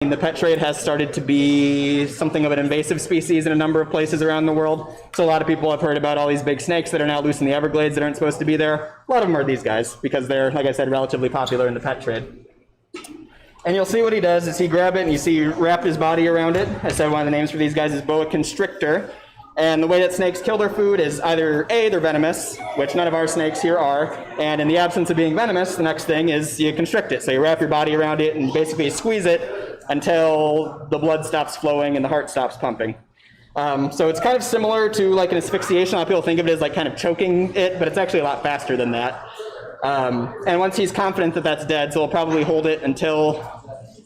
The pet trade has started to be something of an invasive species in a number of places around the world. So a lot of people have heard about all these big snakes that are now loose in the Everglades that aren't supposed to be there. A lot of them are these guys because they're, like I said, relatively popular in the pet trade. And you'll see what he does is he grab it and you see he wrapped his body around it. I said one of the names for these guys is boa constrictor. And the way that snakes kill their food is either A, they're venomous, which none of our snakes here are, and in the absence of being venomous, the next thing is you constrict it. So you wrap your body around it and basically squeeze it until the blood stops flowing and the heart stops pumping. So it's kind of similar to like an asphyxiation. A lot of people think of it as like kind of choking it, but it's actually a lot faster than that. And once he's confident that that's dead, so he'll probably hold it until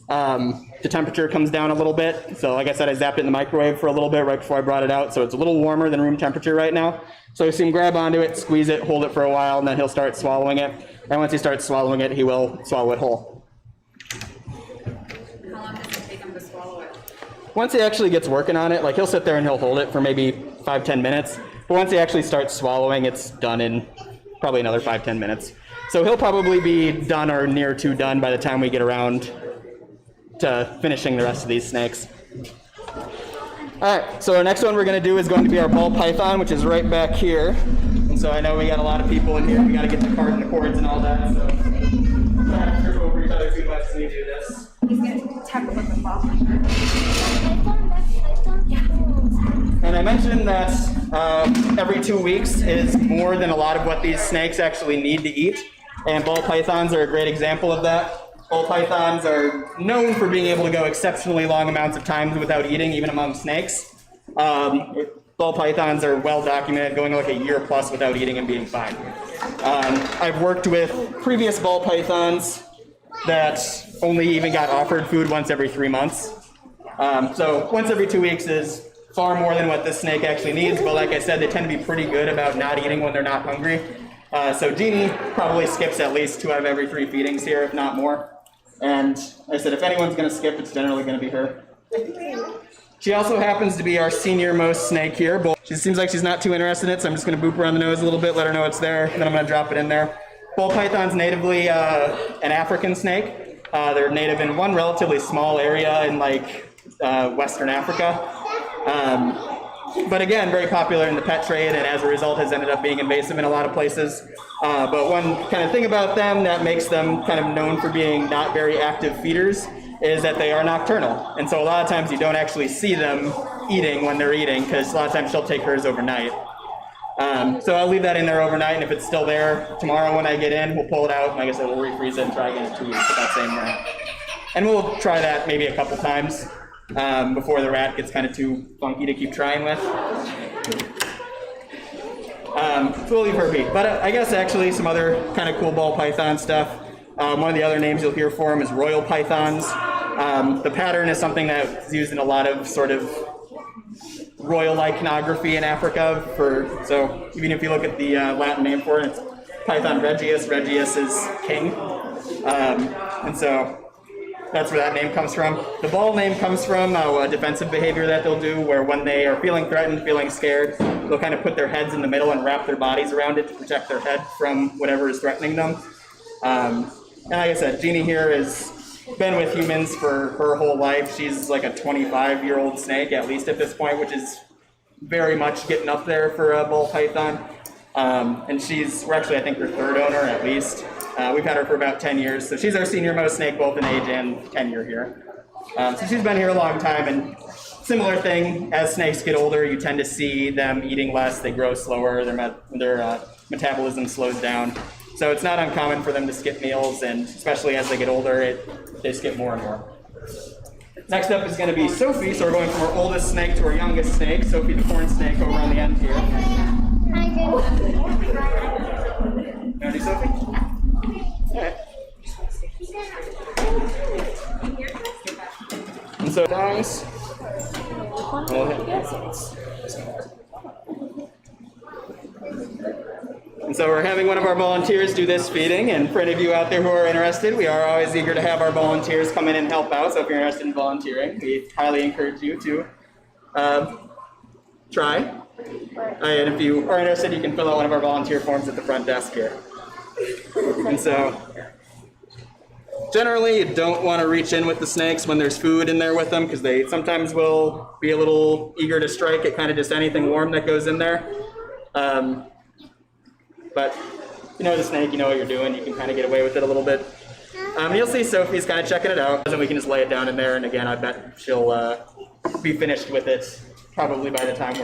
the temperature comes down a little bit. So like I said, I zapped it in the microwave for a little bit right before I brought it out. So it's a little warmer than room temperature right now. So you see him grab onto it, squeeze it, hold it for a while, and then he'll start swallowing it. And once he starts swallowing it, he will swallow it whole. How long does it take him to swallow it? Once he actually gets working on it, like he'll sit there and he'll hold it for maybe 5-10 minutes. But once he actually starts swallowing, it's done in probably another 5-10 minutes. So he'll probably be done or near to done by the time we get around to finishing the rest of these snakes. All right, so our next one we're going to do is going to be our ball python, which is right back here. And so I know we got a lot of people in here. We got to get the cart and the cords and all that. So we're not trip over each other too much when we do this. He's going to tackle with the ball. And I mentioned that every 2 weeks is more than a lot of what these snakes actually need to eat. And ball pythons are a great example of that. Ball pythons are known for being able to go exceptionally long amounts of time without eating, even among snakes. Ball pythons are well documented, going like a year plus without eating and being fine. I've worked with previous ball pythons that only even got offered food once every 3 months. So once every 2 weeks is far more than what this snake actually needs, but like I said, they tend to be pretty good about not eating when they're not hungry. So Jeannie probably skips at least 2 out of every 3 feedings here, if not more. And like I said, if anyone's going to skip, it's generally going to be her. She also happens to be our senior most snake here. She seems like she's not too interested in it, so I'm just going to boop her on the nose a little bit, let her know it's there, and then I'm going to drop it in there. Ball python's natively an African snake. They're native in one relatively small area in like Western Africa. But again, very popular in the pet trade, and as a result has ended up being invasive in a lot of places. But one kind of thing about them that makes them kind of known for being not very active feeders is that they are nocturnal. And so a lot of times you don't actually see them eating when they're eating, because a lot of times she'll take hers overnight. So I'll leave that in there overnight, and if it's still there tomorrow when I get in, we'll pull it out, and like I said, we'll refreeze it and try again in 2 weeks with that same rat. And we'll try that maybe a couple times before the rat gets kind of too funky to keep trying with. So we'll leave her be. But I guess actually some other kind of cool ball python stuff. One of the other names you'll hear for them is royal pythons. The pattern is something that's used in a lot of sort of royal iconography in Africa. So even if you look at the Latin name for it, it's Python regius. Regius is king. And so that's where that name comes from. The ball name comes from a defensive behavior that they'll do, where when they are feeling threatened, feeling scared, they'll kind of put their heads in the middle and wrap their bodies around it to protect their head from whatever is threatening them. And like I said, Jeannie here has been with humans for her whole life. She's like a 25-year-old snake, at least at this point, which is very much getting up there for a ball python. And we're actually, I think, her 3rd owner at least. We've had her for about 10 years, so she's our senior most snake, both in age and tenure here. So she's been here a long time, and similar thing, as snakes get older, you tend to see them eating less, they grow slower, their metabolism slows down. So it's not uncommon for them to skip meals, and especially as they get older, they skip more and more. Next up is going to be Sophie, so we're going from our oldest snake to our youngest snake, Sophie the corn snake over on the end here. You want to do Sophie? All right. And so dongs. And so we're having one of our volunteers do this feeding, and for any of you out there who are interested, we are always eager to have our volunteers come in and help out, so if you're interested in volunteering, we highly encourage you to try. And if you are interested, you can fill out one of our volunteer forms at the front desk here. And so Generally, you don't want to reach in with the snakes when there's food in there with them because they sometimes will be a little eager to strike at kind of just anything warm that goes in there. But you know the snake, you know what you're doing, you can kind of get away with it a little bit. You'll see Sophie's kind of checking it out, and we can just lay it down in there, and again, I bet she'll be finished with it probably by the time we're